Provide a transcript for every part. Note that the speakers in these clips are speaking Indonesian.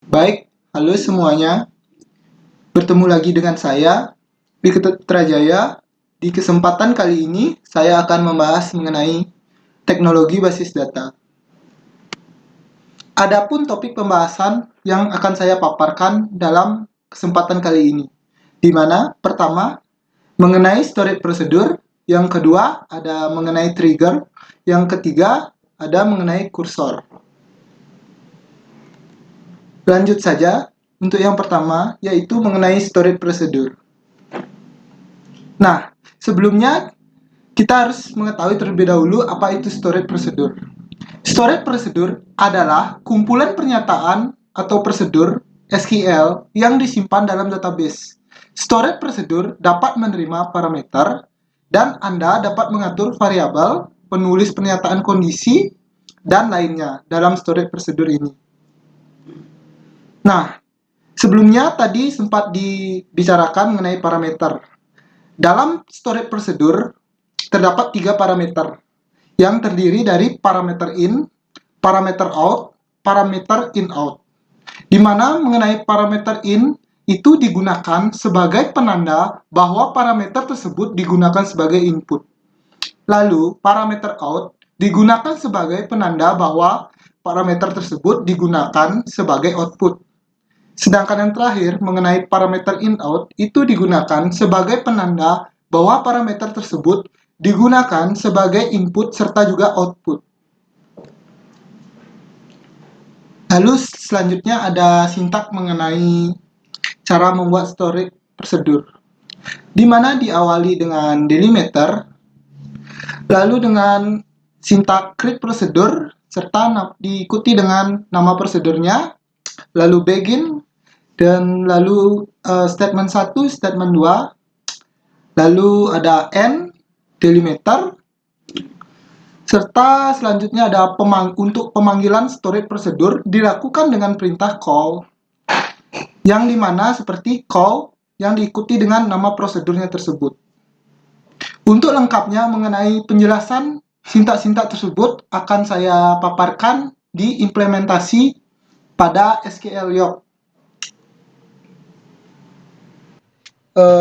Baik, halo semuanya. Bertemu lagi dengan saya, Fikri Trajaya. Di kesempatan kali ini, saya akan membahas mengenai teknologi basis data. Adapun topik pembahasan yang akan saya paparkan dalam kesempatan kali ini, di mana pertama mengenai storage procedure, yang kedua ada mengenai trigger, yang ketiga ada mengenai kursor. Lanjut saja untuk yang pertama, yaitu mengenai storage procedure. Nah, sebelumnya kita harus mengetahui terlebih dahulu apa itu storage procedure. Storage procedure adalah kumpulan pernyataan atau prosedur SQL yang disimpan dalam database. Storage procedure dapat menerima parameter dan Anda dapat mengatur variabel, penulis pernyataan kondisi, dan lainnya dalam storage procedure ini. Nah, sebelumnya tadi sempat dibicarakan mengenai parameter. Dalam storage procedure terdapat tiga parameter yang terdiri dari parameter in, parameter out, parameter in out. Di mana mengenai parameter in itu digunakan sebagai penanda bahwa parameter tersebut digunakan sebagai input. Lalu parameter out digunakan sebagai penanda bahwa parameter tersebut digunakan sebagai output. Sedangkan yang terakhir mengenai parameter in out itu digunakan sebagai penanda bahwa parameter tersebut digunakan sebagai input serta juga output. Lalu selanjutnya ada sintak mengenai cara membuat storage procedure, di mana diawali dengan delimiter, lalu dengan sintak create procedure, serta diikuti dengan nama prosedurnya, lalu begin, dan lalu statement 1, statement 2, lalu ada end, delimiter, serta selanjutnya ada untuk pemanggilan storage procedure dilakukan dengan perintah call, yang dimana seperti call yang diikuti dengan nama prosedurnya tersebut. Untuk lengkapnya mengenai penjelasan sintak-sintak tersebut akan saya paparkan di implementasi pada SQL Yoke.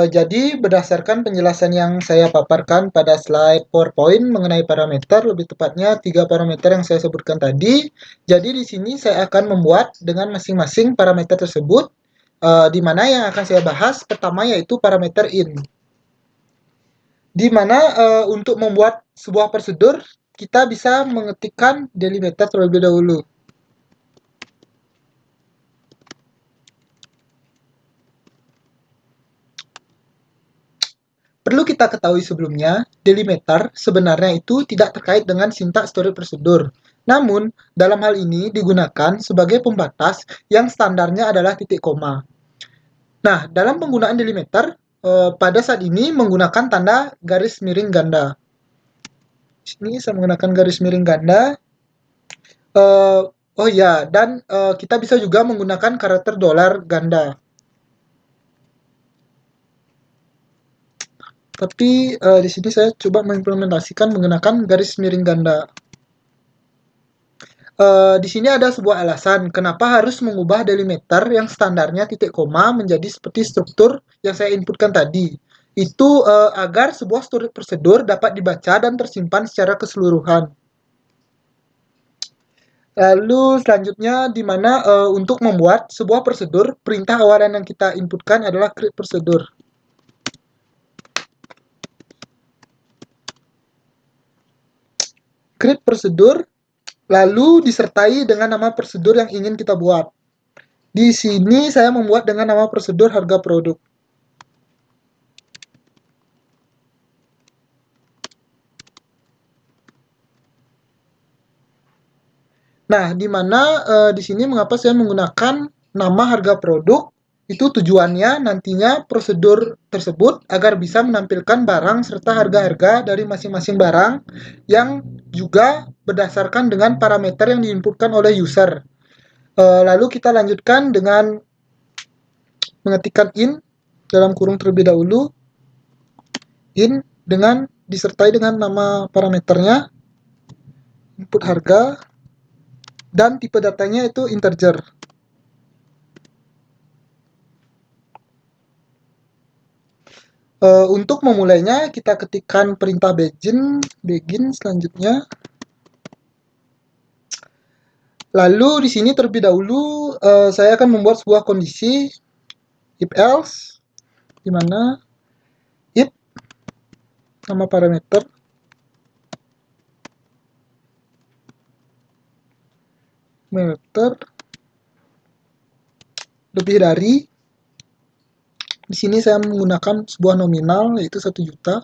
Jadi berdasarkan penjelasan yang saya paparkan pada slide PowerPoint mengenai parameter, lebih tepatnya 3 parameter yang saya sebutkan tadi. Jadi di sini saya akan membuat dengan masing-masing parameter tersebut, di mana yang akan saya bahas pertama yaitu parameter in. Di mana untuk membuat sebuah prosedur kita bisa mengetikkan delimiter terlebih dahulu. Perlu kita ketahui sebelumnya, delimiter sebenarnya itu tidak terkait dengan sintak storage procedure. Namun, dalam hal ini digunakan sebagai pembatas yang standarnya adalah titik koma. Nah, dalam penggunaan delimiter, pada saat ini menggunakan tanda garis miring ganda. Di sini saya menggunakan garis miring ganda. Oh ya, dan kita bisa juga menggunakan karakter dolar ganda. Tapi di sini saya coba mengimplementasikan menggunakan garis miring ganda. Di sini ada sebuah alasan kenapa harus mengubah delimiter yang standarnya titik koma menjadi seperti struktur yang saya inputkan tadi. Itu agar sebuah prosedur dapat dibaca dan tersimpan secara keseluruhan. Lalu selanjutnya di mana untuk membuat sebuah prosedur, perintah awalan yang kita inputkan adalah create prosedur. Create prosedur lalu disertai dengan nama prosedur yang ingin kita buat. Di sini saya membuat dengan nama prosedur harga produk. Nah, di mana di sini mengapa saya menggunakan nama harga produk? Itu tujuannya nantinya prosedur tersebut agar bisa menampilkan barang serta harga-harga dari masing-masing barang yang juga berdasarkan dengan parameter yang diinputkan oleh user. Lalu kita lanjutkan dengan mengetikkan in dalam kurung terlebih dahulu, in dengan disertai dengan nama parameternya, input harga, dan tipe datanya itu integer. Untuk memulainya kita ketikkan perintah begin selanjutnya. Lalu di sini terlebih dahulu saya akan membuat sebuah kondisi if else, di mana if nama parameter lebih dari, di sini saya menggunakan sebuah nominal yaitu 1 juta.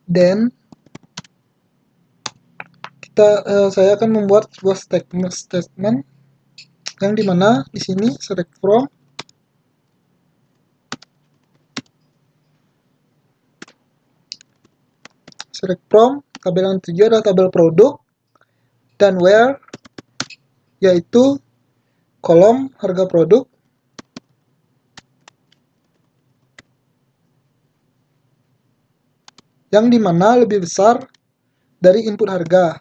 Then saya akan membuat sebuah statement yang dimana di sini select from tabel yang tujuh adalah tabel produk, dan where yaitu kolom harga produk, yang dimana lebih besar dari input harga.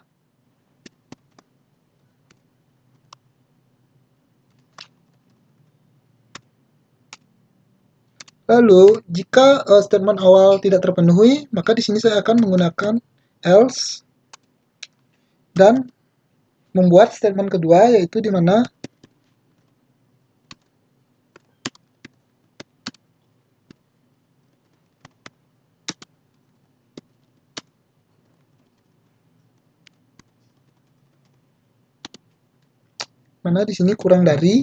Lalu jika statement awal tidak terpenuhi, maka di sini saya akan menggunakan else dan membuat statement kedua, yaitu di mana di sini kurang dari,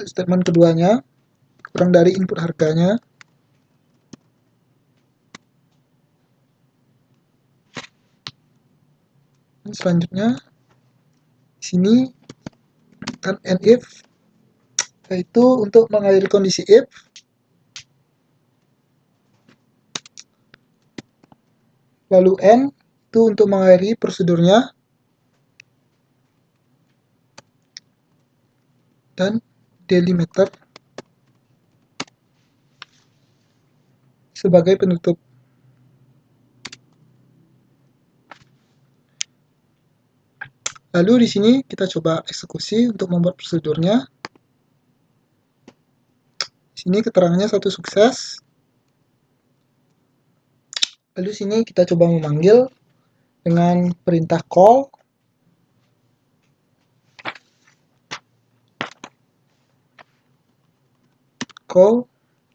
statement keduanya kurang dari input harganya. Dan selanjutnya di sini kan and if, yaitu untuk mengakhiri kondisi if. Lalu end itu untuk mengakhiri prosedurnya, dan delimiter sebagai penutup. Lalu di sini kita coba eksekusi untuk membuat prosedurnya. Di sini keterangannya satu sukses. Lalu sini kita coba memanggil dengan perintah call.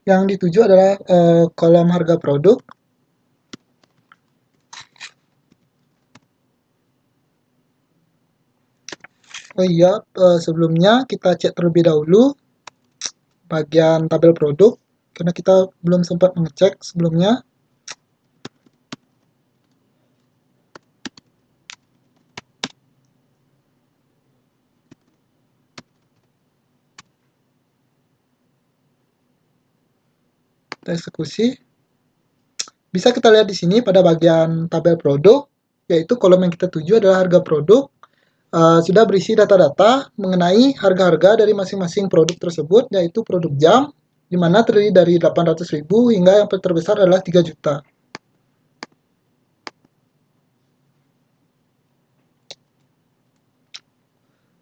Yang dituju adalah kolom harga produk. Oh iya, sebelumnya kita cek terlebih dahulu bagian tabel produk, karena kita belum sempat mengecek sebelumnya. Kita eksekusi. Bisa kita lihat di sini pada bagian tabel produk, yaitu kolom yang kita tuju adalah harga produk. Sudah berisi data-data mengenai harga-harga dari masing-masing produk tersebut, yaitu produk jam, di mana terdiri dari 800.000 hingga yang terbesar adalah 3 juta.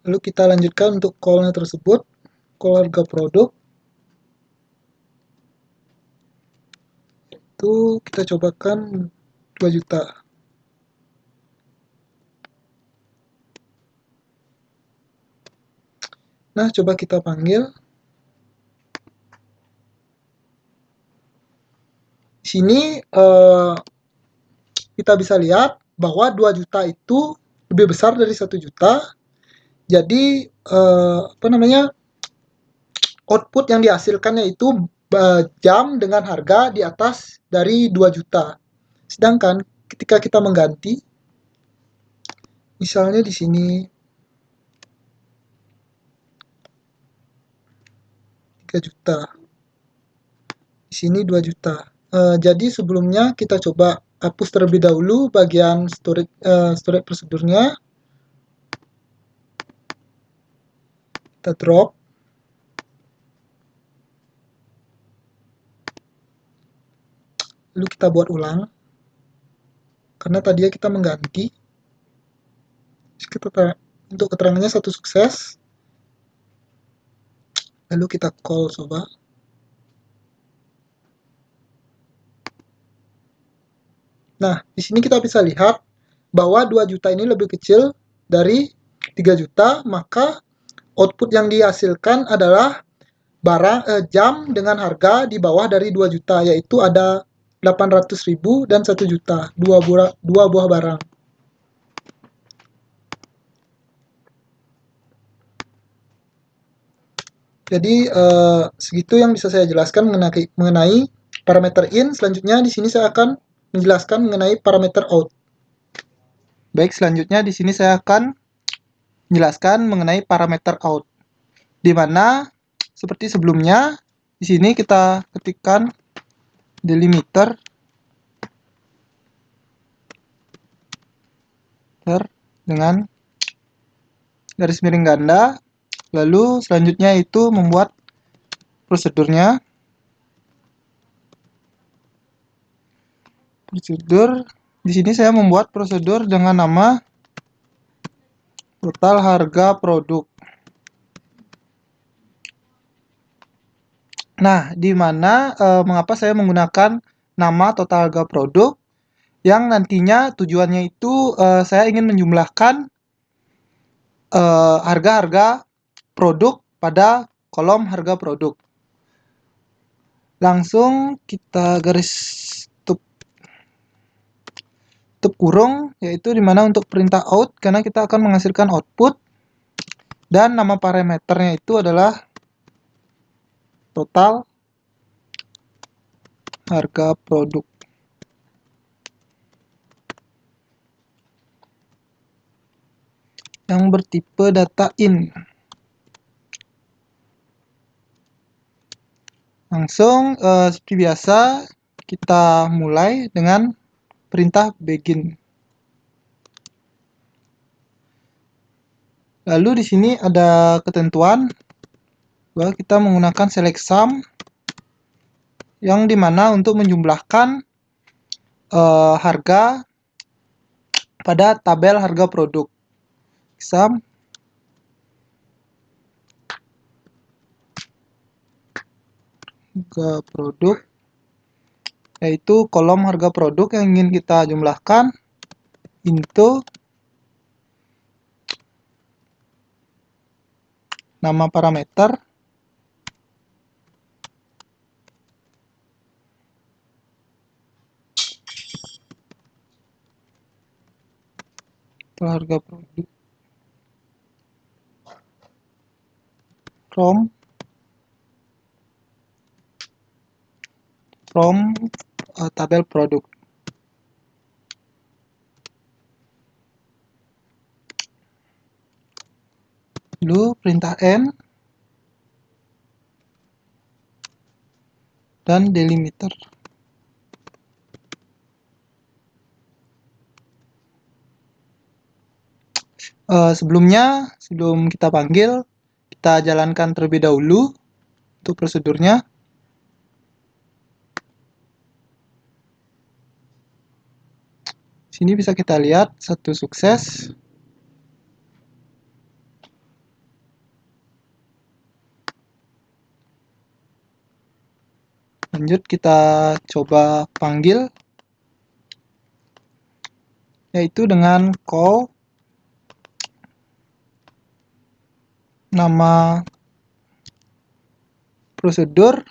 Lalu kita lanjutkan untuk call-nya tersebut, call harga produk. Itu kita cobakan 2 juta. Nah, coba kita panggil. Di sini kita bisa lihat bahwa 2 juta itu lebih besar dari 1 juta. Jadi output yang dihasilkannya itu jam dengan harga di atas dari 2 juta. Sedangkan ketika kita mengganti, misalnya di sini 3 juta, di sini 2 juta. Jadi sebelumnya kita coba hapus terlebih dahulu bagian storage prosedurnya. Kita drop. Lalu kita buat ulang. Karena tadinya kita mengganti. Untuk keterangannya satu sukses. Lalu kita call coba. Nah, di sini kita bisa lihat bahwa 2 juta ini lebih kecil dari 3 juta, maka output yang dihasilkan adalah jam dengan harga di bawah dari 2 juta, yaitu ada 800.000 dan 1 juta, dua buah barang. Jadi segitu yang bisa saya jelaskan mengenai parameter in. Selanjutnya di sini saya akan menjelaskan mengenai parameter out. Baik, selanjutnya di sini saya akan menjelaskan mengenai parameter out, di mana seperti sebelumnya di sini kita ketikkan delimiter dengan garis miring ganda, lalu selanjutnya itu membuat prosedur. Di sini saya membuat prosedur dengan nama total harga produk. Nah, di mana mengapa saya menggunakan nama total harga produk yang nantinya tujuannya itu saya ingin menjumlahkan harga-harga produk pada kolom harga produk. Langsung kita garis tutup kurung, yaitu dimana untuk perintah out, karena kita akan menghasilkan output, dan nama parameternya itu adalah total harga produk. Yang bertipe data in. Langsung seperti biasa kita mulai dengan perintah begin. Lalu di sini ada ketentuan bahwa kita menggunakan select sum, yang dimana untuk menjumlahkan harga pada tabel harga produk. Sum harga produk, yaitu kolom harga produk yang ingin kita jumlahkan into nama parameter harga produk from tabel produk. Lalu perintah n dan delimiter. Sebelum kita panggil, kita jalankan terlebih dahulu untuk prosedurnya. Sini bisa kita lihat satu sukses. Lanjut kita coba panggil, yaitu dengan call nama prosedur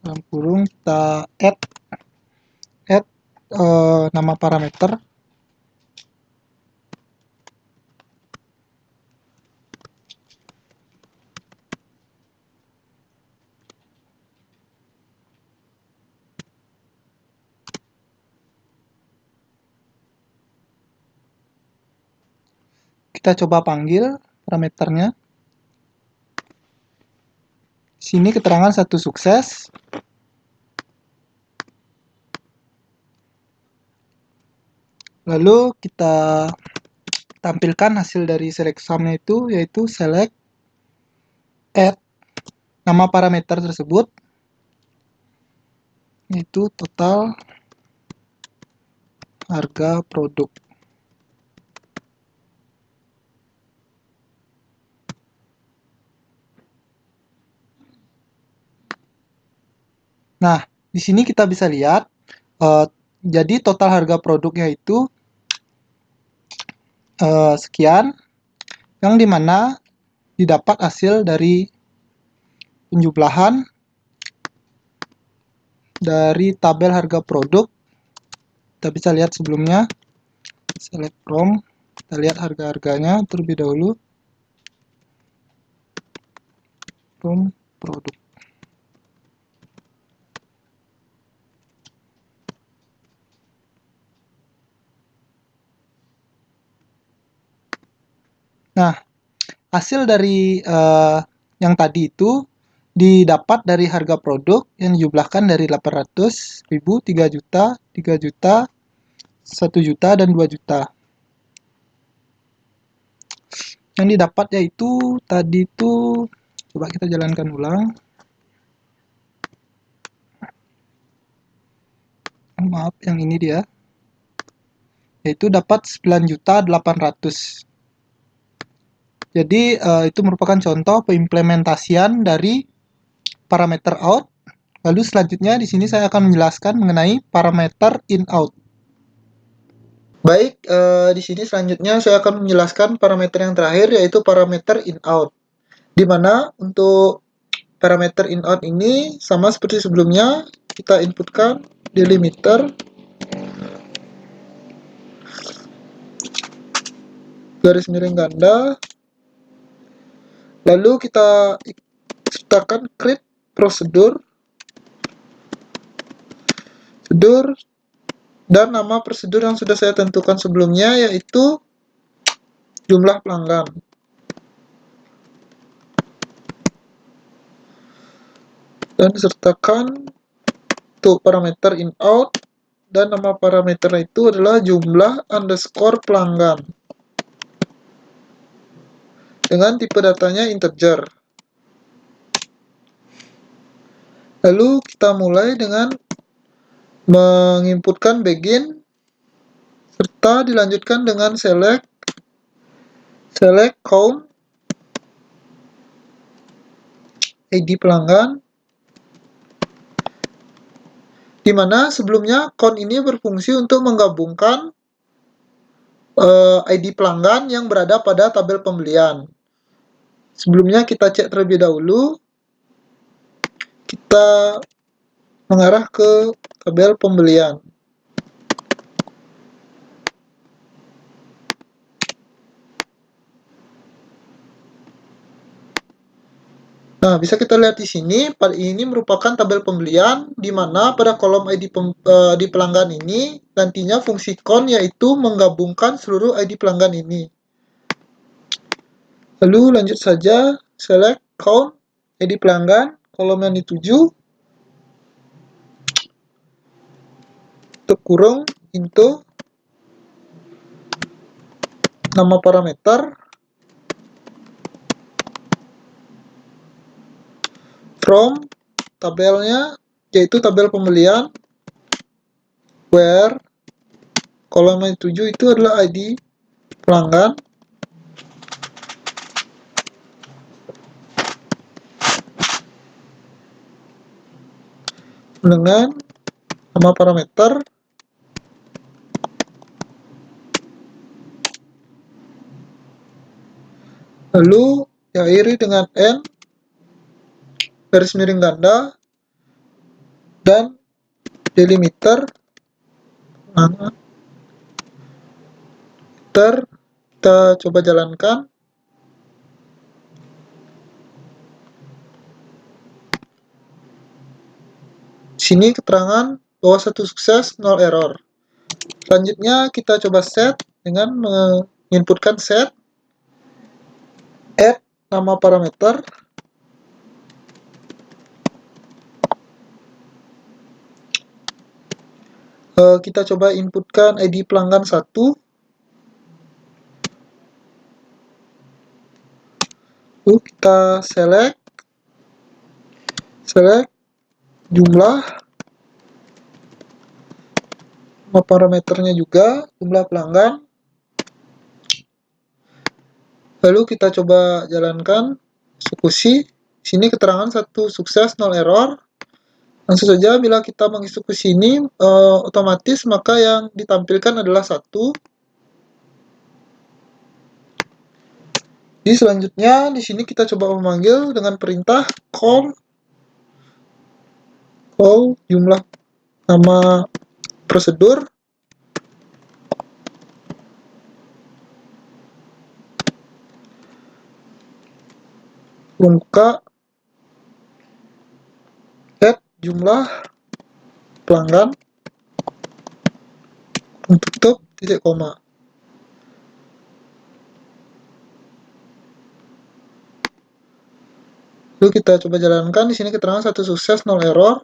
dalam kurung kita add nama parameter. Kita coba panggil parameternya. Sini keterangan satu sukses. Lalu kita tampilkan hasil dari select sum-nya itu, yaitu select add nama parameter tersebut, yaitu total harga produk. Nah, di sini kita bisa lihat, jadi total harga produknya itu sekian, yang dimana didapat hasil dari penjumlahan dari tabel harga produk. Kita bisa lihat sebelumnya, select from, kita lihat harga-harganya terlebih dahulu, from produk. Nah, hasil dari yang tadi itu didapat dari harga produk yang dijumlahkan dari 800, 1000, 3 juta, 3 juta, 1 juta, dan 2 juta. Yang didapat yaitu tadi itu, coba kita jalankan ulang. Maaf, yang ini dia. Yaitu dapat 9.800.000. Jadi itu merupakan contoh pengimplementasian dari parameter out. Lalu selanjutnya di sini saya akan menjelaskan mengenai parameter in out. Baik, di sini selanjutnya saya akan menjelaskan parameter yang terakhir, yaitu parameter in out. Di mana untuk parameter in out ini sama seperti sebelumnya, kita inputkan delimiter garis miring ganda, lalu kita ciptakan create prosedur, dan nama prosedur yang sudah saya tentukan sebelumnya, yaitu jumlah pelanggan. Dan sertakan untuk parameter in out, dan nama parameter itu adalah jumlah underscore pelanggan dengan tipe datanya integer. Lalu kita mulai dengan menginputkan begin, serta dilanjutkan dengan select count ID pelanggan, di mana sebelumnya count ini berfungsi untuk menggabungkan ID pelanggan yang berada pada tabel pembelian. Sebelumnya kita cek terlebih dahulu, kita mengarah ke tabel pembelian. Nah, bisa kita lihat di sini, ini merupakan tabel pembelian, di mana pada kolom ID di pelanggan ini, nantinya fungsi count yaitu menggabungkan seluruh ID pelanggan ini. Lalu lanjut saja, select count ID pelanggan, kolom yang dituju, tutup kurung, into nama parameter, from tabelnya, yaitu tabel pembelian, where kolom yang dituju itu adalah ID pelanggan, dengan nama parameter, lalu diakhiri dengan n garis miring ganda, dan delimiter kita coba jalankan. Sini keterangan bahwa satu sukses, 0 error. Selanjutnya kita coba set dengan menginputkan set add nama parameter, kita coba inputkan ID pelanggan 1, lalu kita select jumlah, nama parameternya juga jumlah pelanggan, lalu kita coba jalankan eksekusi. Sini keterangan satu sukses, 0 error. Langsung saja bila kita mengeksekusi ini, otomatis maka yang ditampilkan adalah 1. Jadi selanjutnya di sini kita coba memanggil dengan perintah call jumlah nama prosedur buka add jumlah pelanggan tutup titik koma. Lalu kita coba jalankan. Di sini keterangan 1 sukses 0 error.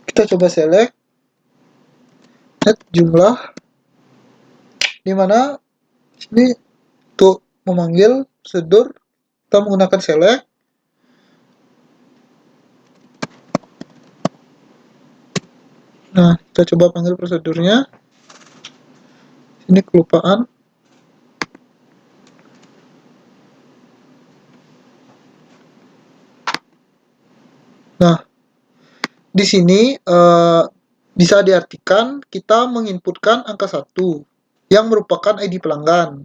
Kita coba select add jumlah, dimana ini untuk memanggil prosedur kita menggunakan select. Nah, kita coba panggil prosedurnya. Ini kelupaan. Nah, di sini bisa diartikan kita menginputkan angka 1 yang merupakan ID pelanggan.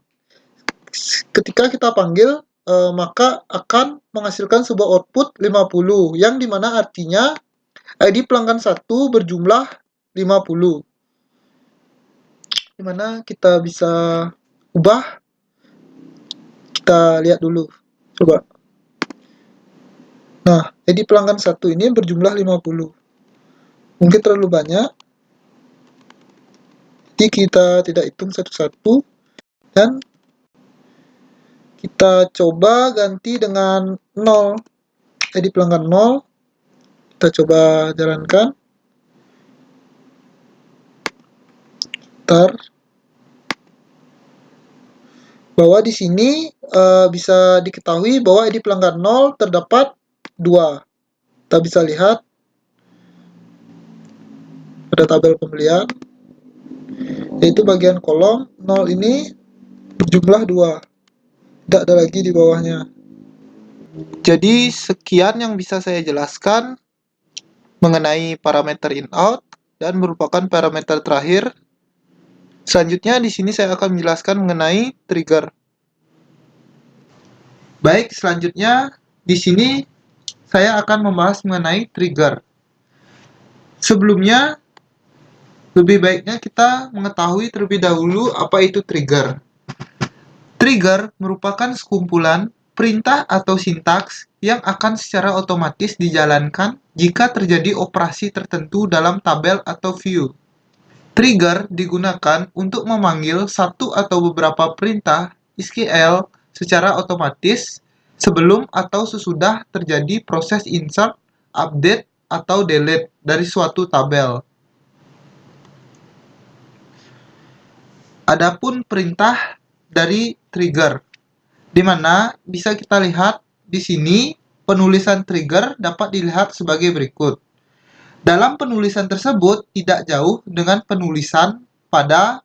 Ketika kita panggil, maka akan menghasilkan sebuah output 50, yang dimana artinya ID pelanggan 1 berjumlah 50. Dimana kita bisa ubah, kita lihat dulu. Coba. Nah, ID pelanggan 1 ini berjumlah 50. Mungkin terlalu banyak. Jadi kita tidak hitung satu-satu. Dan kita coba ganti dengan 0. ID pelanggan 0. Kita coba jalankan. Ntar. Bahwa di sini bisa diketahui bahwa ID pelanggan 0 terdapat 2. Kita bisa lihat pada tabel pembelian, yaitu bagian kolom 0 ini berjumlah 2. Tidak ada lagi di bawahnya. Jadi sekian yang bisa saya jelaskan mengenai parameter in-out dan merupakan parameter terakhir. Selanjutnya di sini saya akan menjelaskan mengenai trigger. Baik, selanjutnya di sini saya akan membahas mengenai trigger. Sebelumnya, lebih baiknya kita mengetahui terlebih dahulu apa itu trigger. Trigger merupakan sekumpulan perintah atau sintaks yang akan secara otomatis dijalankan jika terjadi operasi tertentu dalam tabel atau view. Trigger digunakan untuk memanggil satu atau beberapa perintah SQL secara otomatis sebelum atau sesudah terjadi proses insert, update, atau delete dari suatu tabel. Adapun perintah dari trigger, di mana bisa kita lihat di sini penulisan trigger dapat dilihat sebagai berikut. Dalam penulisan tersebut tidak jauh dengan penulisan pada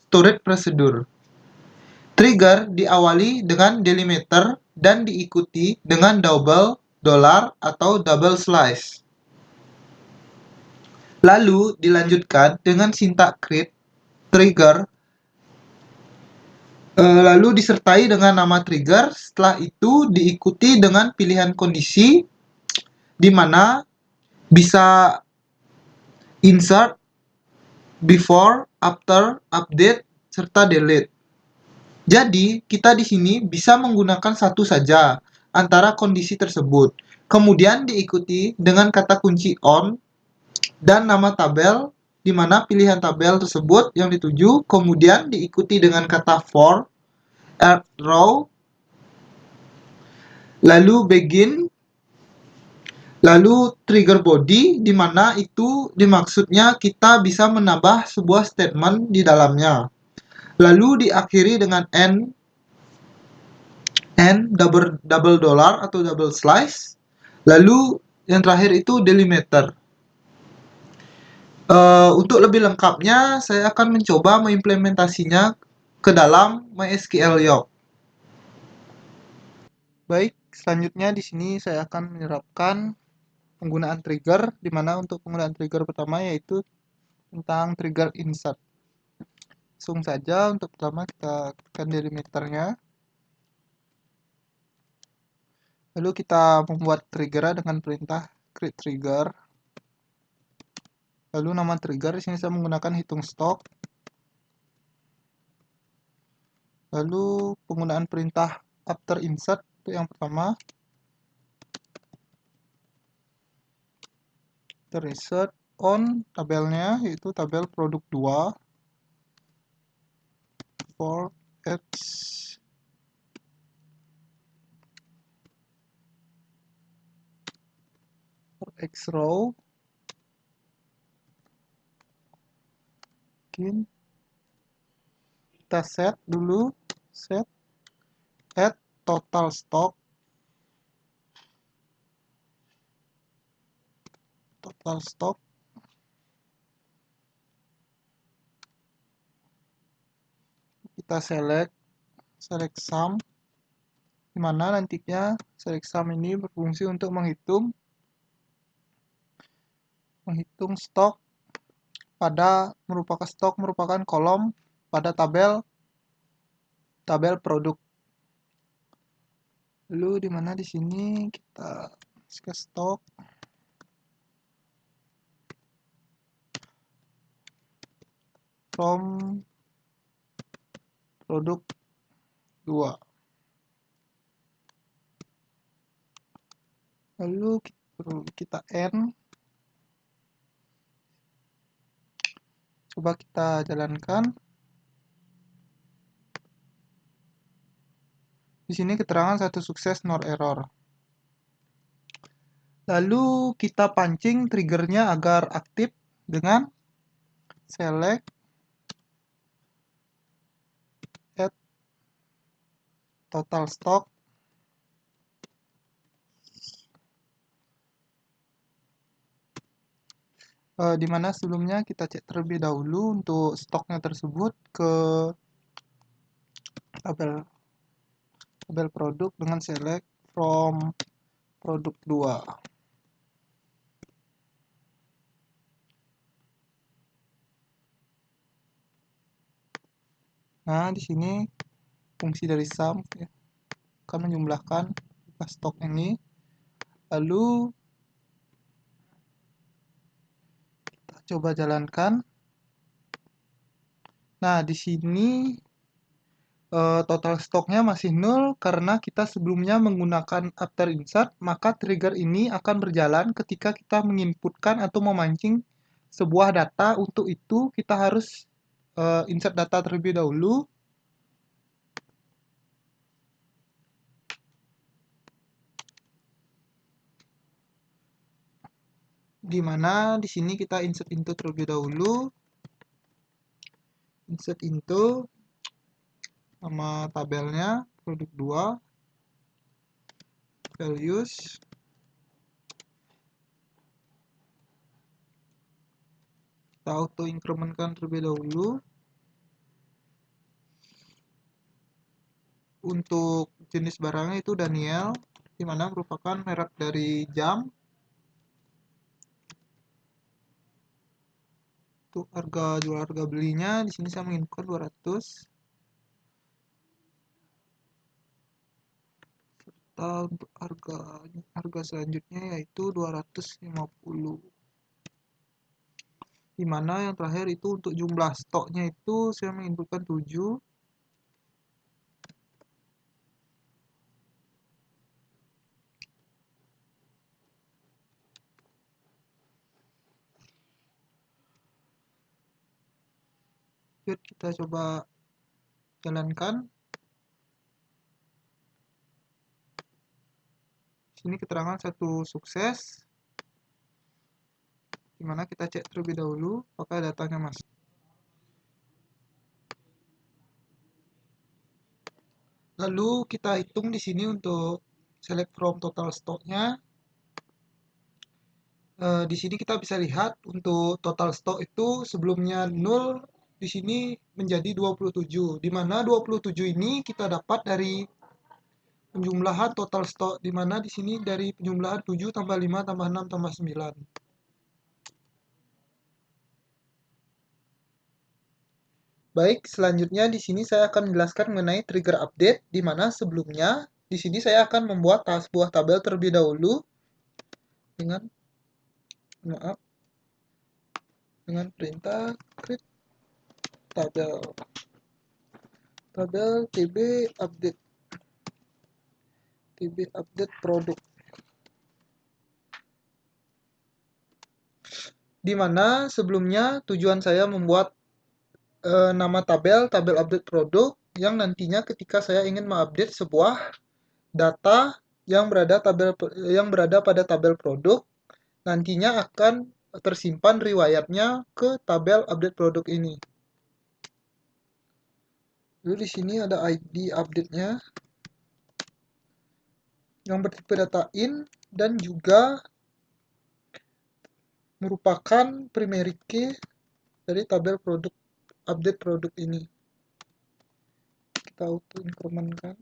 storage procedure. Trigger diawali dengan delimiter dan diikuti dengan double, dollar, atau double slice. Lalu dilanjutkan dengan sintaks create trigger, lalu disertai dengan nama trigger. Setelah itu diikuti dengan pilihan kondisi, di mana bisa insert, before, after, update, serta delete. Jadi, kita di sini bisa menggunakan satu saja antara kondisi tersebut. Kemudian diikuti dengan kata kunci on dan nama tabel, di mana pilihan tabel tersebut yang dituju. Kemudian diikuti dengan kata for, add row, lalu begin, lalu trigger body, di mana itu dimaksudnya kita bisa menambah sebuah statement di dalamnya. Lalu diakhiri dengan end double dollar atau double slice. Lalu yang terakhir itu delimiter. Untuk lebih lengkapnya, saya akan mencoba mengimplementasinya ke dalam MySQL Yoke. Baik, selanjutnya di sini saya akan menerapkan penggunaan trigger, di mana untuk penggunaan trigger pertama yaitu tentang trigger insert. Langsung saja untuk pertama kita tekan delimiternya. Lalu kita membuat trigger dengan perintah create trigger. Lalu nama trigger di sini saya menggunakan hitung stok. Lalu penggunaan perintah after insert untuk yang pertama. Kita insert on tabelnya yaitu tabel produk 2 for X row. Kita set dulu, set add total stock. Kita select sum, dimana nantinya select sum ini berfungsi untuk menghitung stok merupakan kolom pada tabel produk. Lalu dimana di sini kita ke stok from produk 2. Lalu kita end. Coba kita jalankan. Di sini keterangan satu sukses, no error. Lalu kita pancing triggernya agar aktif dengan select add total stock. Dimana sebelumnya kita cek terlebih dahulu untuk stoknya tersebut ke tabel produk dengan select from produk 2. Nah, di sini fungsi dari sum ya, akan menjumlahkan stok ini. Lalu kita coba jalankan. Nah, di sini total stoknya masih 0 karena kita sebelumnya menggunakan after insert, maka trigger ini akan berjalan ketika kita menginputkan atau memancing sebuah data. Untuk itu kita harus insert data terlebih dahulu. Di mana di sini kita insert into terlebih dahulu. Insert into nama tabelnya produk 2 values. Kita auto incrementkan terlebih dahulu. Untuk jenis barangnya itu Daniel, di mana merupakan merek dari jam. Untuk harga belinya di sini saya menginput 200. Serta untuk harga selanjutnya yaitu 250. Dimana yang terakhir itu untuk jumlah stoknya itu saya menginputkan 7. Yuk kita coba jalankan. Sini keterangan satu sukses, dimana kita cek terlebih dahulu apakah datanya masuk. Lalu kita hitung di sini untuk select from total stoknya. Di sini kita bisa lihat untuk total stok itu sebelumnya 0, di sini menjadi 27, di mana 27 ini kita dapat dari penjumlahan total stok, di mana di sini dari penjumlahan 7 tambah 5 tambah 6 tambah 9. Baik, selanjutnya di sini saya akan menjelaskan mengenai trigger update, di mana sebelumnya di sini saya akan membuat sebuah tabel terlebih dahulu dengan maaf dengan perintah create tabel tb update produk, di mana sebelumnya tujuan saya membuat nama tabel update produk yang nantinya ketika saya ingin mengupdate sebuah data yang berada pada tabel produk, nantinya akan tersimpan riwayatnya ke tabel update produk ini. Lalu di sini ada ID update-nya yang bertipe data in dan juga merupakan primary key dari tabel produk update produk ini. Kita auto incrementkan.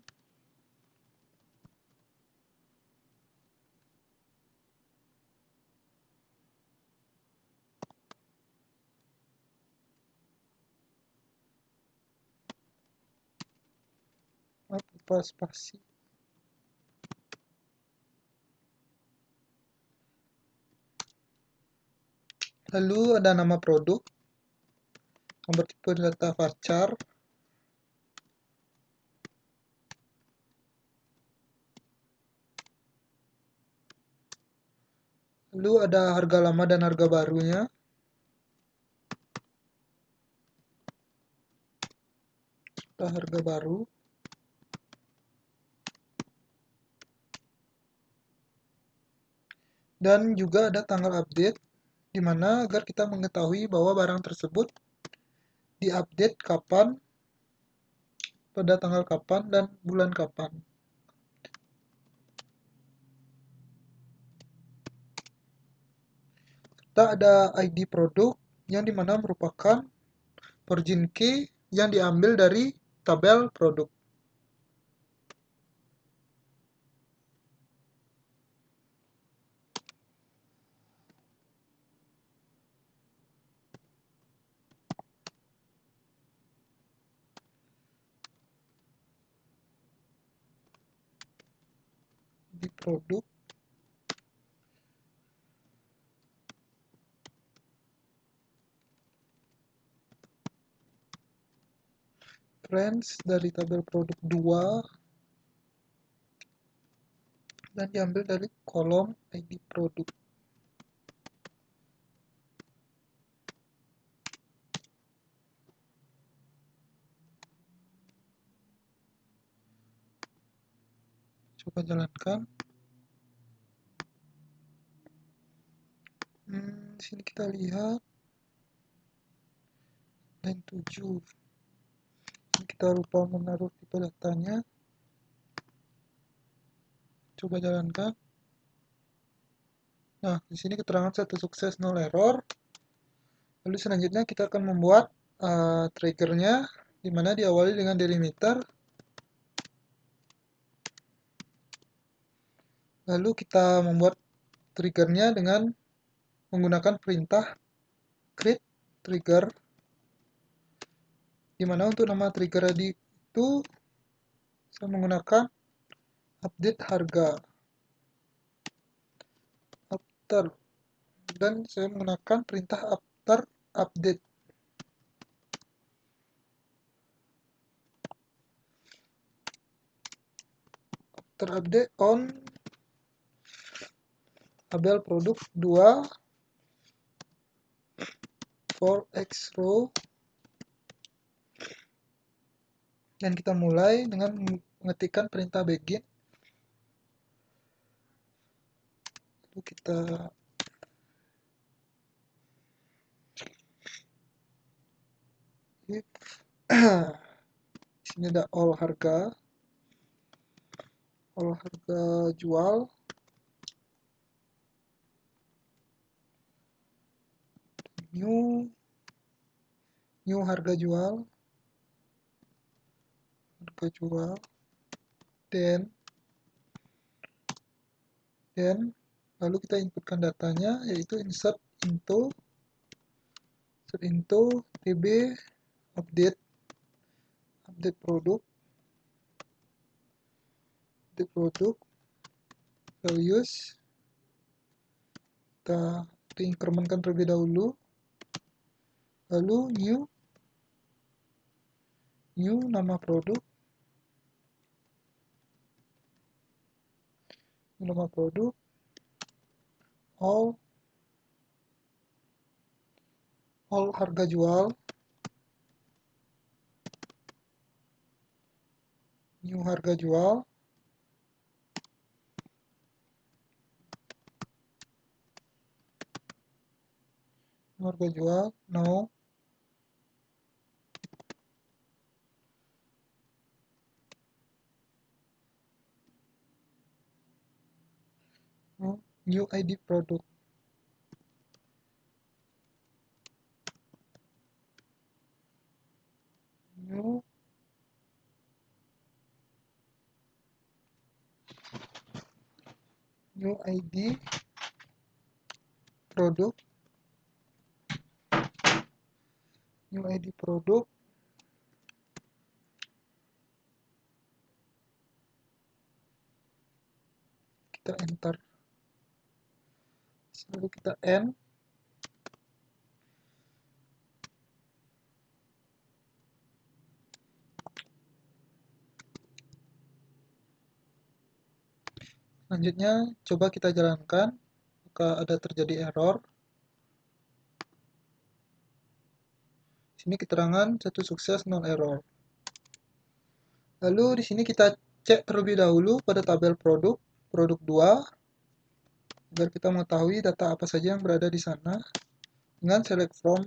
Lupa spasi. Lalu ada nama produk yang bertipe data varchar. Lalu ada harga lama dan harga barunya. Ada harga baru. Dan juga ada tanggal update, di mana agar kita mengetahui bahwa barang tersebut diupdate kapan, pada tanggal kapan, dan bulan kapan. Kita ada ID produk yang dimana merupakan origin key yang diambil dari tabel produk. Di produk range dari tabel produk 2 dan diambil dari kolom ID produk. Coba jalankan. Di sini kita lihat line 7. Ini kita lupa menaruh tipe datanya. Coba jalankan. Nah, di sini keterangan satu sukses, nol error. Lalu selanjutnya kita akan membuat triggernya, di mana diawali dengan delimiter. Lalu kita membuat triggernya dengan menggunakan perintah create trigger, di mana untuk nama trigger tadi itu saya menggunakan update harga after, dan saya menggunakan perintah after update. After update on tabel produk 2 for X row, dan kita mulai dengan mengetikkan perintah begin. Lalu kita if di sini ada all harga jual, new harga jual, then Dan lalu kita inputkan datanya, yaitu insert into tb update produk values. Kita incrementkan terlebih dahulu, lalu new nama produk, all harga jual, new harga jual, no, new ID produk, new ID produk, kita enter, lalu kita end. Selanjutnya coba kita jalankan, maka ada terjadi error. Sini keterangan satu sukses, 0 error. Lalu di sini kita cek terlebih dahulu pada tabel produk 2 agar kita mengetahui data apa saja yang berada di sana dengan select from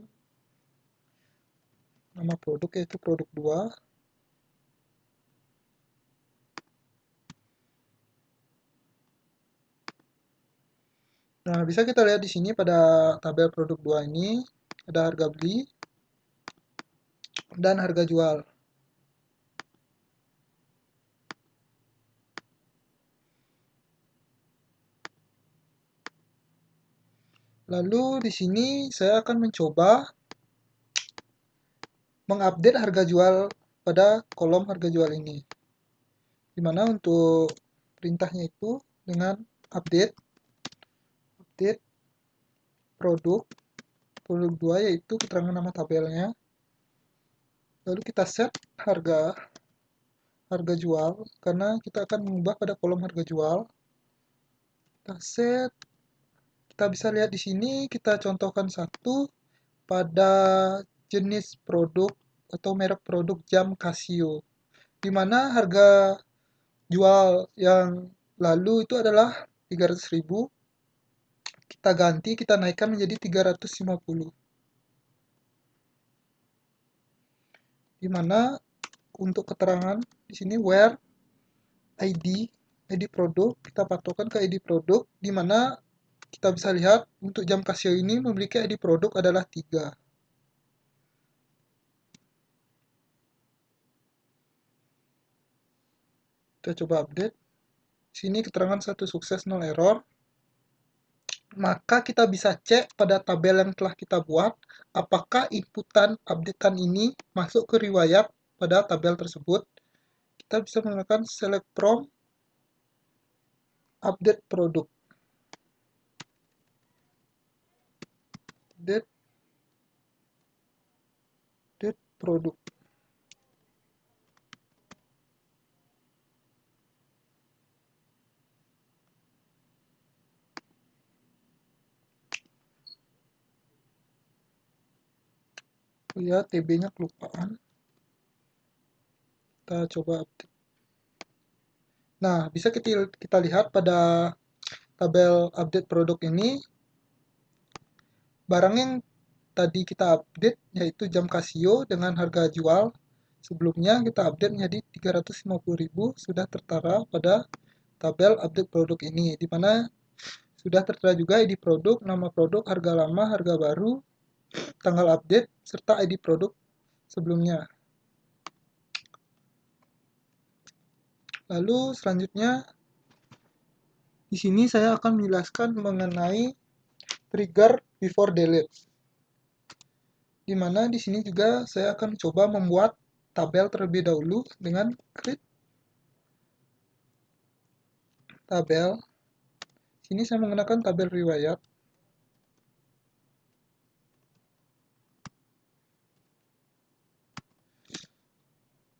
nama produk, yaitu produk 2. Nah, bisa kita lihat di sini pada tabel produk 2 ini ada harga beli dan harga jual. Lalu di sini saya akan mencoba mengupdate harga jual pada kolom harga jual ini. Dimana untuk perintahnya itu dengan update produk 2, yaitu keterangan nama tabelnya. Lalu kita set harga jual, karena kita akan mengubah pada kolom harga jual. Kita set, kita bisa lihat di sini, kita contohkan satu pada jenis produk atau merek produk jam Casio, di mana harga jual yang lalu itu adalah 300.000, kita ganti, kita naikkan menjadi 350. Di mana untuk keterangan di sini where ID produk, kita patokan ke ID produk, di mana kita bisa lihat untuk jam Casio ini memiliki ID produk adalah 3. Kita coba update. Sini keterangan satu sukses, 0 error. Maka kita bisa cek pada tabel yang telah kita buat, apakah inputan updatean ini masuk ke riwayat pada tabel tersebut. Kita bisa menggunakan select from update produk. Update produk. Ya, TB-nya kelupaan. Kita coba update. Nah, bisa kita lihat pada tabel update produk ini, barang yang tadi kita update yaitu jam Casio dengan harga jual sebelumnya kita update menjadi 350.000 sudah tertera pada tabel update produk ini, di mana sudah tertera juga ID produk, nama produk, harga lama, harga baru, tanggal update, serta ID produk sebelumnya. Lalu selanjutnya Di sini saya akan menjelaskan mengenai trigger before delete. Di mana di sini juga saya akan coba membuat tabel terlebih dahulu dengan create tabel. Sini saya menggunakan tabel riwayat.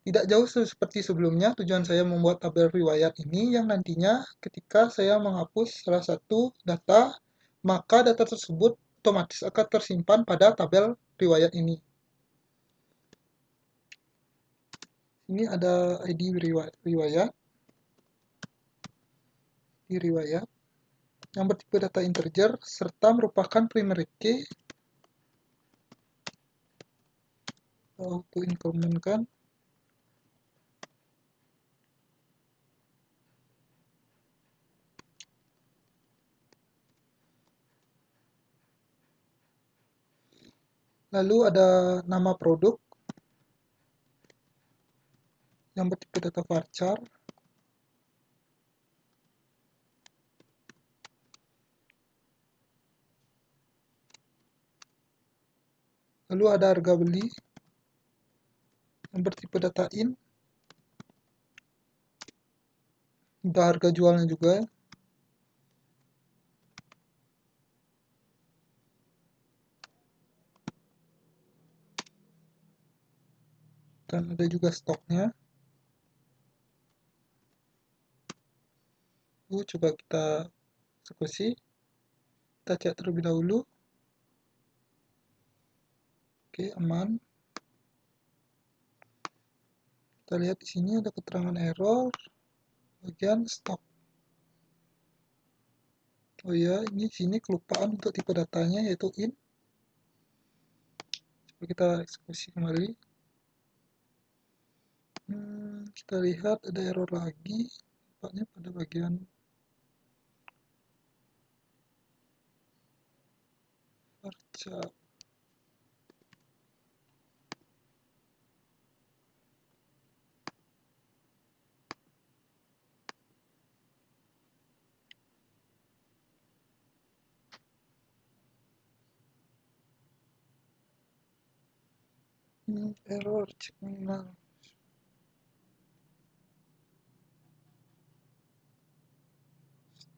Tidak jauh seperti sebelumnya, tujuan saya membuat tabel riwayat ini yang nantinya ketika saya menghapus salah satu data, maka data tersebut otomatis akan tersimpan pada tabel riwayat ini. Ini ada ID riwayat, di riwayat yang bertipe data integer serta merupakan primary key. Auto increment kan. Lalu ada nama produk yang bertipe data varchar. Lalu ada harga beli yang bertipe data in. Ada harga jualnya juga. Dan ada juga stoknya. Coba kita eksekusi. Kita cek terlebih dahulu. Oke, aman. Kita lihat di sini ada keterangan error bagian stok. Oh ya, ini di sini kelupaan untuk tipe datanya yaitu in. Coba kita eksekusi kembali. Kita lihat ada error lagi. Nampaknya pada bagian varchar. Error cek minimal.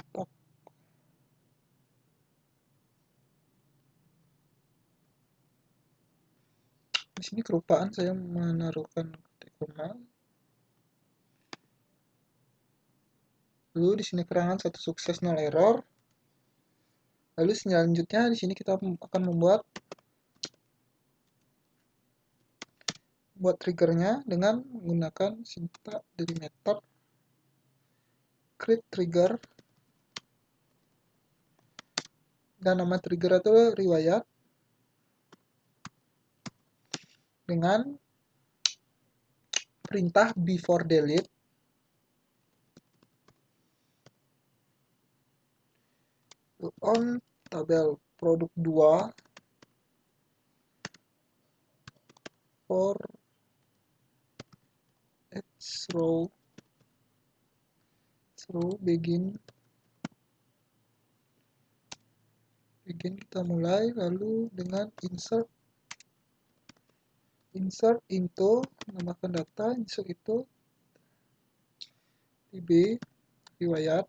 Stok. Di sini kelupaan saya menaruhkan ketik koma. Lalu di sini keterangan satu sukses 0 error. Lalu selanjutnya di sini kita akan membuat triggernya dengan menggunakan sintak dari method create trigger, dan nama trigger itu riwayat dengan perintah before delete on tabel produk 2 for each row begin kita mulai lalu dengan insert into, menambahkan data, insert itu tb riwayat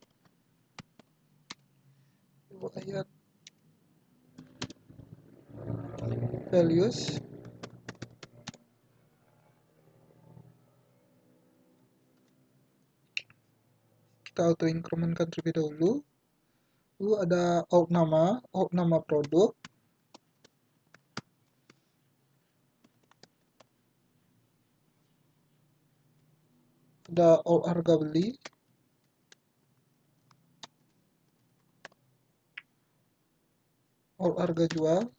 values. Kita auto incrementkan terlebih dahulu. Lalu ada out nama produk, ada out harga beli, out harga jual,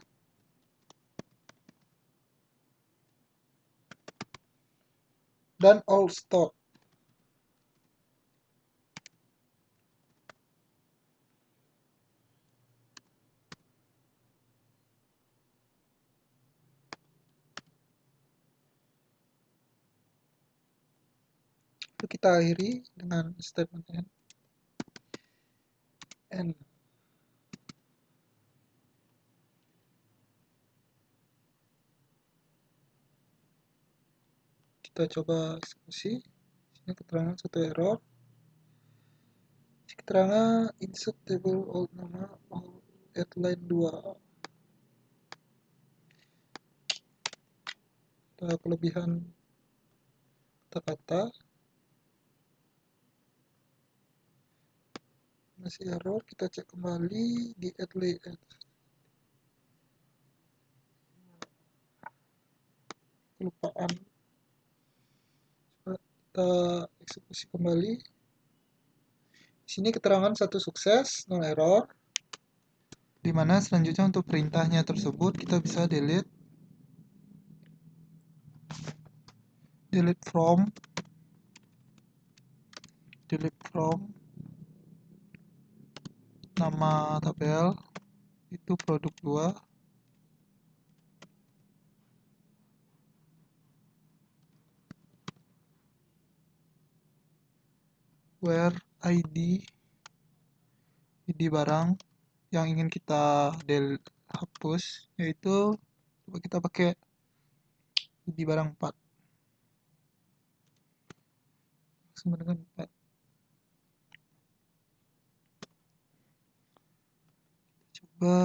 dan all stock. Lalu kita akhiri dengan statement end. N. Kita coba eksekusi. Ini keterangan satu error. Keterangan insert table old nama all at line 2. Ada kelebihan kata-kata. Masih error, kita cek kembali di add layout. Kelupaan. Coba kita eksekusi kembali. Di sini keterangan satu sukses, no error. Dimana selanjutnya untuk perintahnya tersebut kita bisa delete from nama tabel itu produk 2, where ID barang yang ingin kita hapus, yaitu coba kita pakai ID barang 4 sama dengan 4. Coba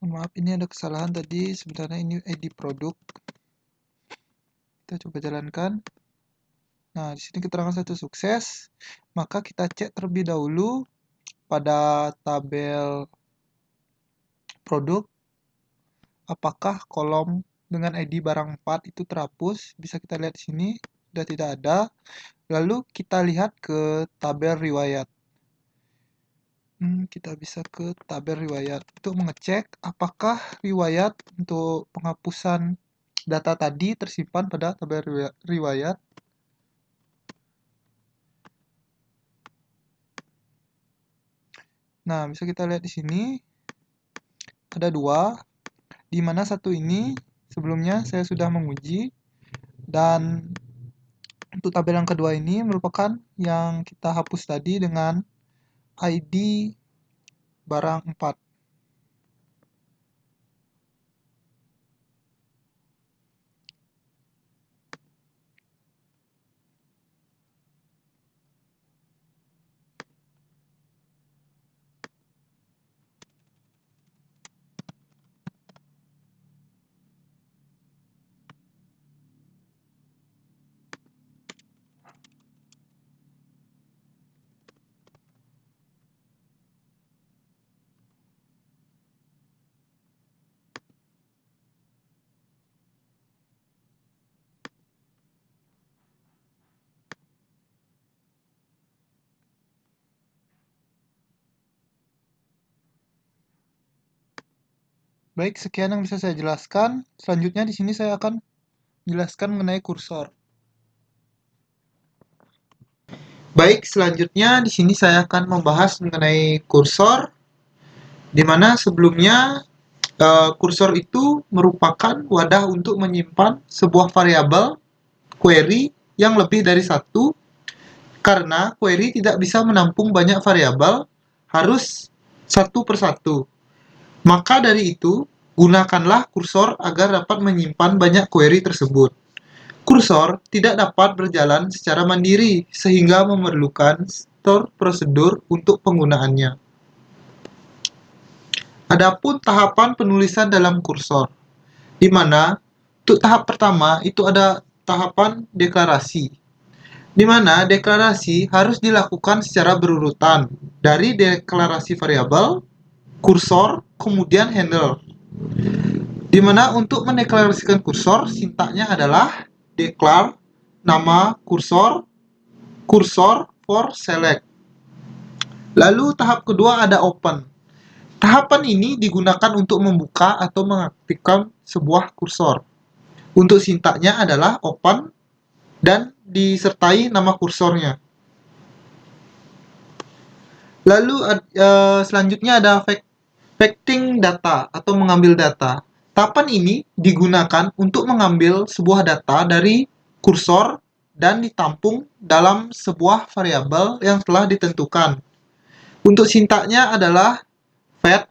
maaf, ini ada kesalahan tadi, sebenarnya ini ID produk. Kita coba jalankan. Nah, di sini keterangan satu sukses, maka kita cek terlebih dahulu pada tabel produk apakah kolom dengan ID barang 4 itu terhapus. Bisa kita lihat di sini sudah tidak ada. Lalu kita lihat ke tabel riwayat. Kita bisa ke tabel riwayat untuk mengecek apakah riwayat untuk penghapusan data tadi tersimpan pada tabel riwayat. Nah, bisa kita lihat di sini ada 2, di mana satu ini sebelumnya saya sudah menguji, dan untuk tabel yang kedua ini merupakan yang kita hapus tadi dengan ID barang 4. Baik, sekian yang bisa saya jelaskan. Selanjutnya di sini saya akan menjelaskan mengenai kursor. Baik, selanjutnya di sini saya akan membahas mengenai kursor, di mana sebelumnya kursor itu merupakan wadah untuk menyimpan sebuah variabel query yang lebih dari satu, karena query tidak bisa menampung banyak variabel, harus satu persatu. Maka dari itu, gunakanlah kursor agar dapat menyimpan banyak query tersebut. Kursor tidak dapat berjalan secara mandiri, sehingga memerlukan store prosedur untuk penggunaannya. Adapun tahapan penulisan dalam kursor, di mana untuk tahap pertama itu ada tahapan deklarasi, di mana deklarasi harus dilakukan secara berurutan dari deklarasi variabel, kursor, kemudian handle. Di mana untuk mendeklarasikan kursor, sintaknya adalah declare nama kursor, kursor for select. Lalu tahap kedua ada open. Tahapan ini digunakan untuk membuka atau mengaktifkan sebuah kursor. Untuk sintaknya adalah open dan disertai nama kursornya. Lalu selanjutnya ada fetching data atau mengambil data. Tahapan ini digunakan untuk mengambil sebuah data dari kursor dan ditampung dalam sebuah variabel yang telah ditentukan. Untuk sintaknya adalah fetch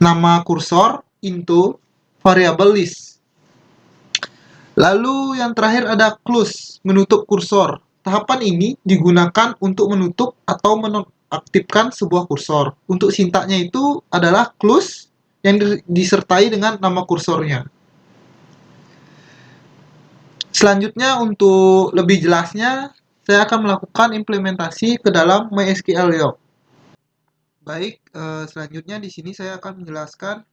nama kursor into variable list. Lalu yang terakhir ada close, menutup kursor. Tahapan ini digunakan untuk menutup atau menonaktifkan sebuah kursor. Untuk sintaknya itu adalah close yang disertai dengan nama kursornya. Selanjutnya untuk lebih jelasnya, saya akan melakukan implementasi ke dalam MySQL Yoke. Baik, selanjutnya di sini saya akan menjelaskan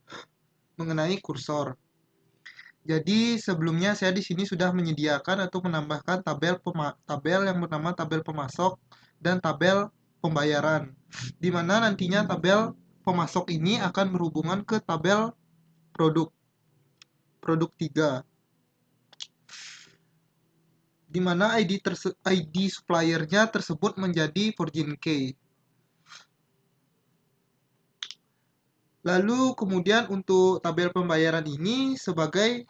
mengenai kursor. Jadi sebelumnya saya di sini sudah menyediakan atau menambahkan tabel yang bernama tabel pemasok dan tabel pembayaran. Di mana nantinya tabel pemasok ini akan berhubungan ke tabel produk 3. Di mana ID suppliernya tersebut menjadi virgin key. Lalu kemudian untuk tabel pembayaran ini sebagai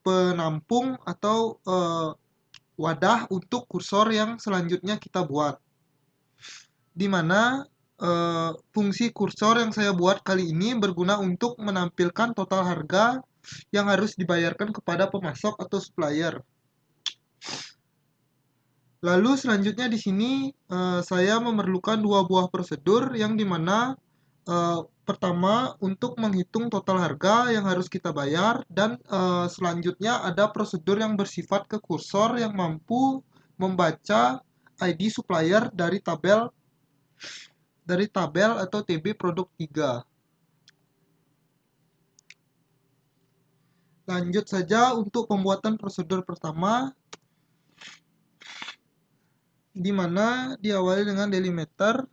penampung atau wadah untuk kursor yang selanjutnya kita buat. Di mana fungsi kursor yang saya buat kali ini berguna untuk menampilkan total harga yang harus dibayarkan kepada pemasok atau supplier. Lalu selanjutnya di sini saya memerlukan dua buah prosedur yang dimana pertama untuk menghitung total harga yang harus kita bayar dan selanjutnya ada prosedur yang bersifat ke kursor yang mampu membaca ID supplier dari tabel atau TB produk 3. Lanjut saja untuk pembuatan prosedur pertama, di mana diawali dengan delimiter.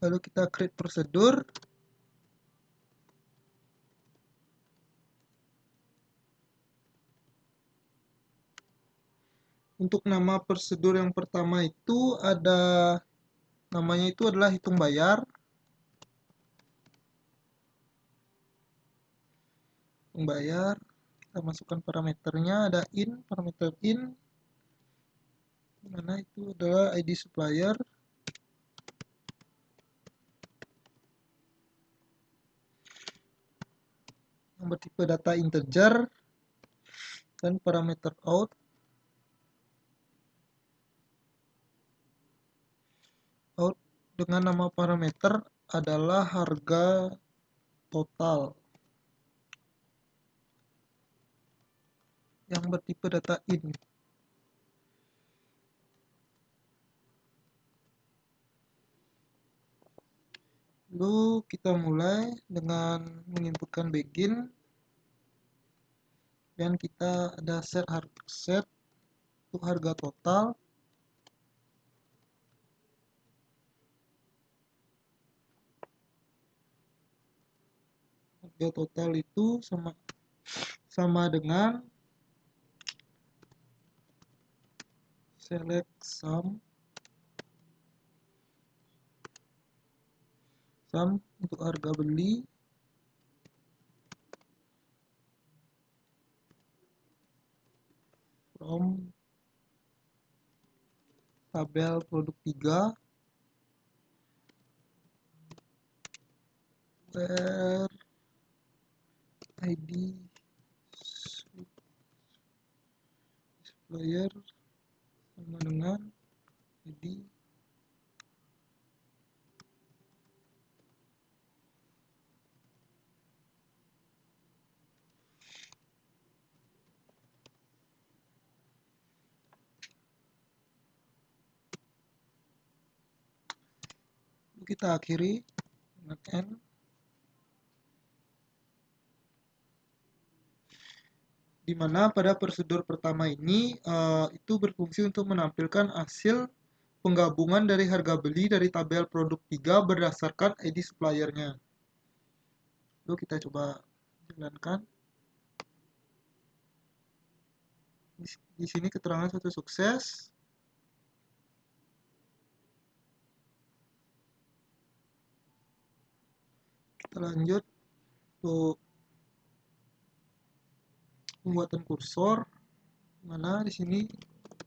Lalu kita create prosedur. Untuk nama prosedur yang pertama itu namanya itu adalah hitung bayar. Kita masukkan parameternya, ada parameter in, dimana itu adalah ID supplier. Yang bertipe data integer, dan parameter out. Dengan nama parameter adalah harga total. Yang bertipe data in. Lalu kita mulai dengan menginputkan begin dan kita ada set untuk harga total. Harga total itu sama dengan select sum untuk harga beli from tabel produk 3 where ID supplier sama dengan ID kita akhiri dengan N. Di mana pada prosedur pertama ini itu berfungsi untuk menampilkan hasil penggabungan dari harga beli dari tabel produk 3 berdasarkan ID suppliernya. Lalu kita coba jalankan. Di sini keterangan suatu sukses. kita lanjut untuk pembuatan kursor, mana di sini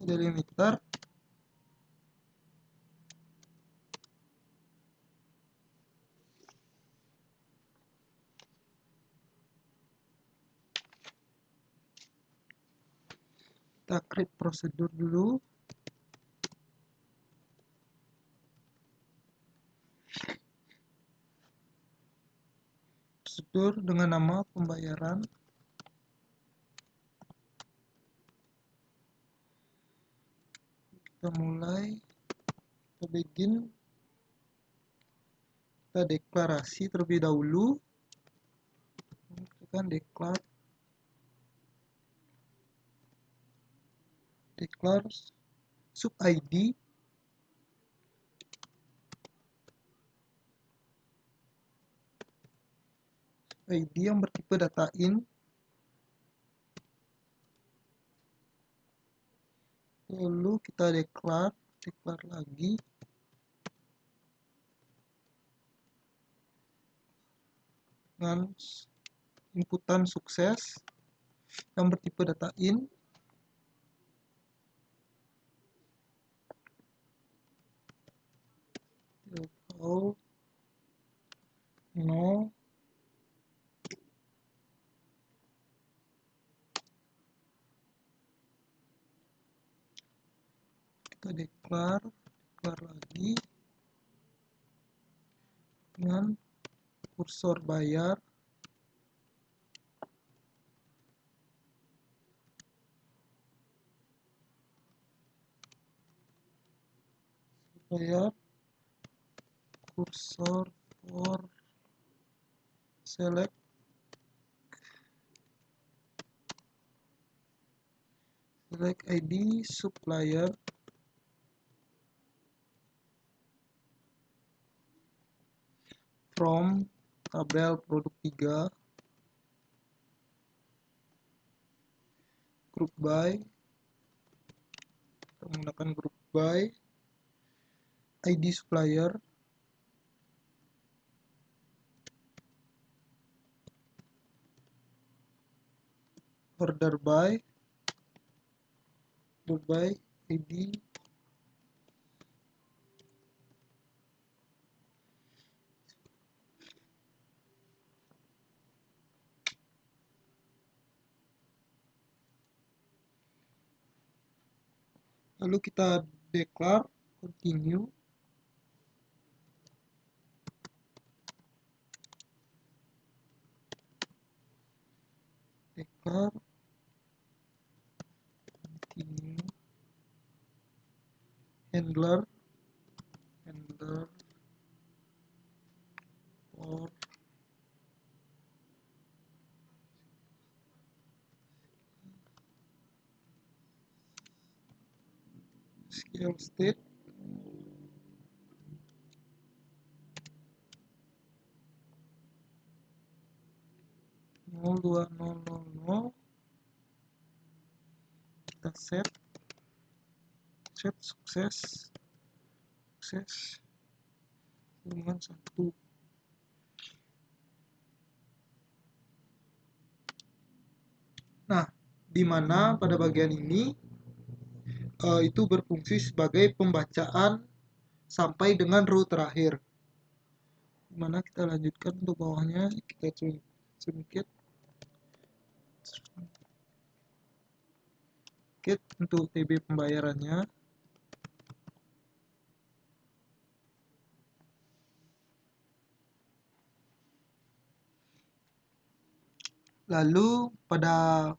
ada limiter. Kita create prosedur dulu. Prosedur dengan nama pembayaran. Kita mulai, kita begin, kita deklarasi terlebih dahulu. Kita declare sub ID yang bertipe data in. Lalu kita declare lagi dengan inputan sukses yang bertipe data in. Oh, no. Kita declare lagi dengan kursor bayar. Bayar kursor for select ID supplier from tabel produk 3 group by. Kita menggunakan group by ID supplier order by ID lalu kita declare continue. Declare continue handler for scale state nol dua nol. Kita set sukses dengan 1. Nah, di mana pada bagian ini itu berfungsi sebagai pembacaan sampai dengan row terakhir. Dimana kita lanjutkan untuk bawahnya, kita sedikit untuk TB pembayarannya. Lalu pada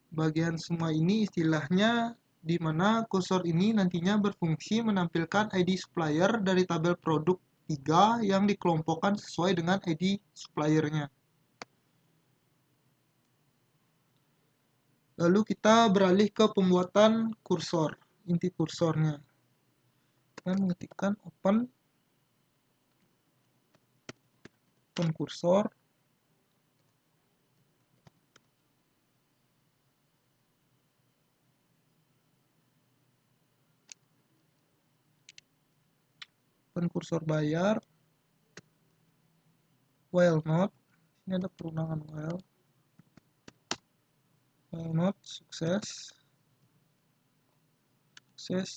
bagian semua ini istilahnya di mana kursor ini nantinya berfungsi menampilkan ID supplier dari tabel produk 3 yang dikelompokkan sesuai dengan ID suppliernya. Lalu kita beralih ke pembuatan kursor, inti kursornya. Kita mengetikkan open kursor. Open kursor bayar. while not, ini ada perundangan while not sukses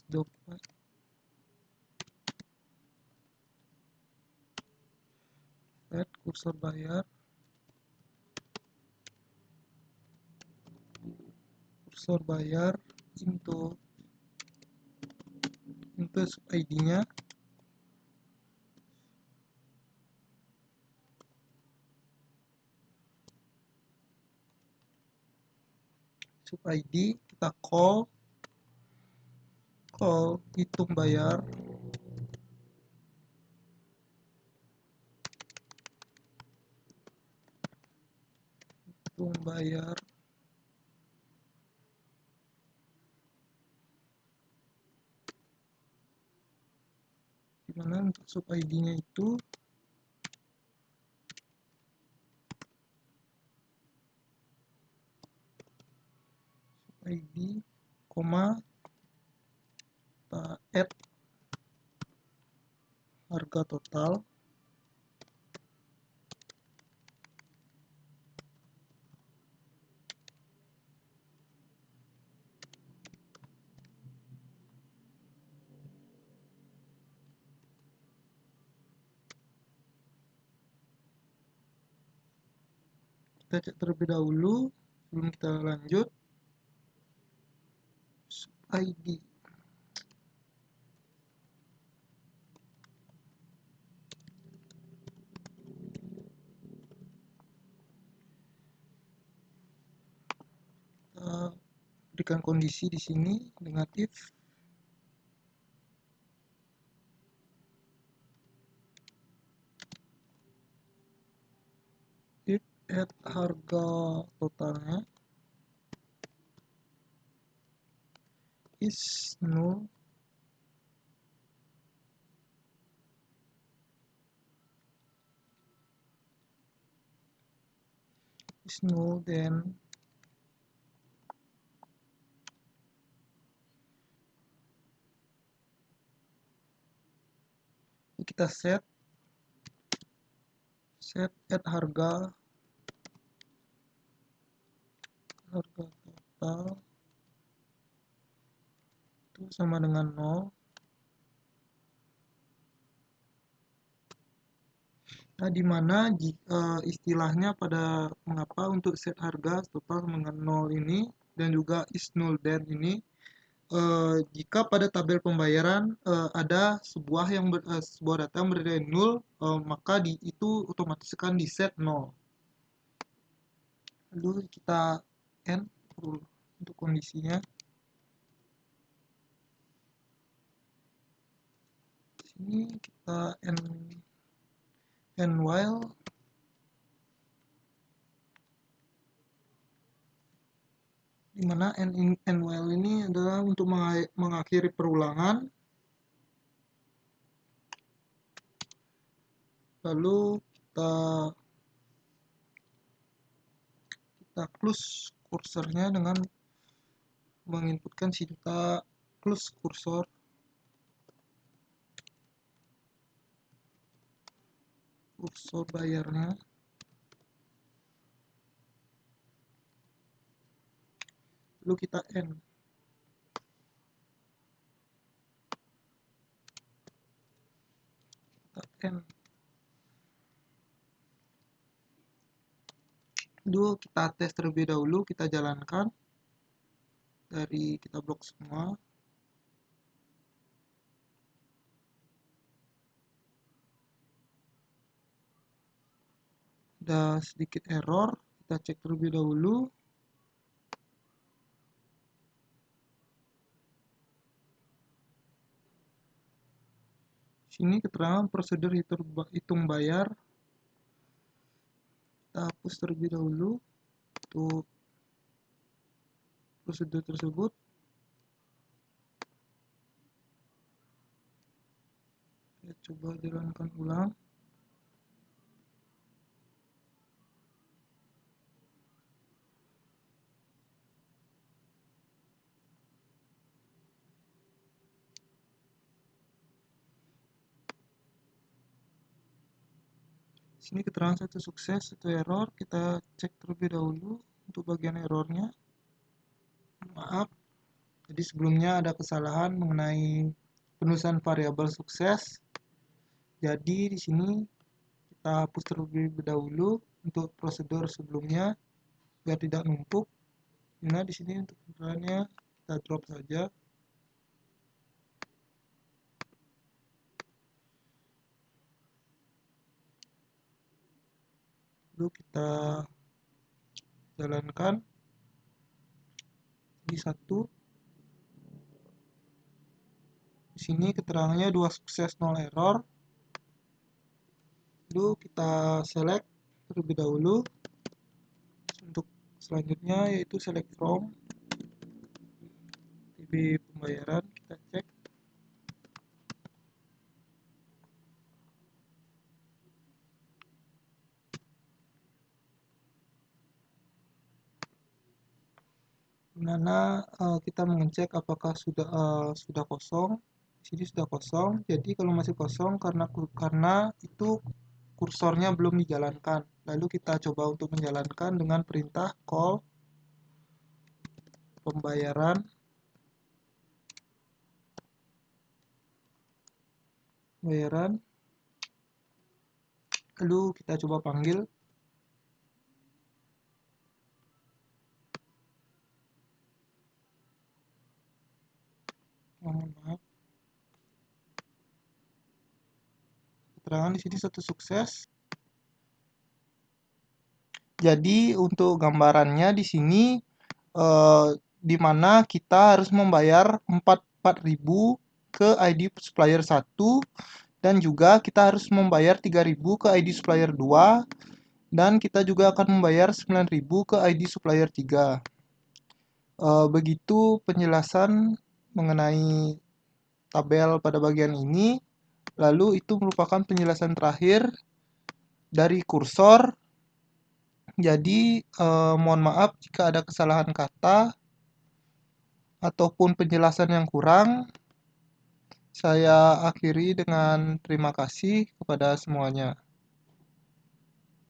dapat add kursor bayar into sub ID-nya sub ID, kita call hitung bayar dimana untuk sub ID-nya itu ID, koma, kita add harga total, kita cek terlebih dahulu sebelum kita lanjut sub ID. Kita berikan kondisi di sini negatif, if add harga totalnya is null, then kita set add harga total itu sama dengan 0. Nah, dimana istilahnya pada mengapa untuk set harga total sama dengan 0 ini dan juga is null then ini, jika pada tabel pembayaran ada sebuah data yang bernilai 0, maka itu otomatis akan di set 0. Lalu kita end untuk kondisinya. Sini kita end while dimana end while ini adalah untuk mengakhiri perulangan. Lalu kita close kursornya dengan menginputkan kita close kursor bayarnya. Lalu kita end. Lalu kita tes terlebih dahulu, kita jalankan dari kita blok semua. Ada sedikit error, kita cek terlebih dahulu. Sini keterangan prosedur hitung bayar. Kita hapus terlebih dahulu untuk prosedur tersebut. Kita coba jalankan ulang. Sini keterangan satu sukses, satu error. Kita cek terlebih dahulu untuk bagian errornya. Maaf, jadi sebelumnya ada kesalahan mengenai penulisan variabel sukses. Jadi di sini kita hapus terlebih dahulu untuk prosedur sebelumnya biar tidak numpuk. Nah, di sini untuk ukurannya kita drop saja. Lalu kita jalankan di satu. Di sini keterangannya 2 sukses 0 error. Lalu kita select terlebih dahulu. Untuk selanjutnya yaitu select from TB pembayaran, kita cek. Dimana kita mengecek apakah sudah kosong. Di sini sudah kosong. Jadi kalau masih kosong karena itu kursornya belum dijalankan. Lalu kita coba untuk menjalankan dengan perintah call pembayaran. Lalu kita coba panggil. Mohon maaf. Keterangan di sini satu sukses. Jadi untuk gambarannya di sini di mana kita harus membayar 4.000 ke ID supplier 1 dan juga kita harus membayar 3.000 ke ID supplier 2 dan kita juga akan membayar 9.000 ke ID supplier 3. Begitu penjelasan mengenai tabel pada bagian ini. Lalu itu merupakan penjelasan terakhir dari kursor. Jadi mohon maaf jika ada kesalahan kata ataupun penjelasan yang kurang. Saya akhiri dengan terima kasih kepada semuanya.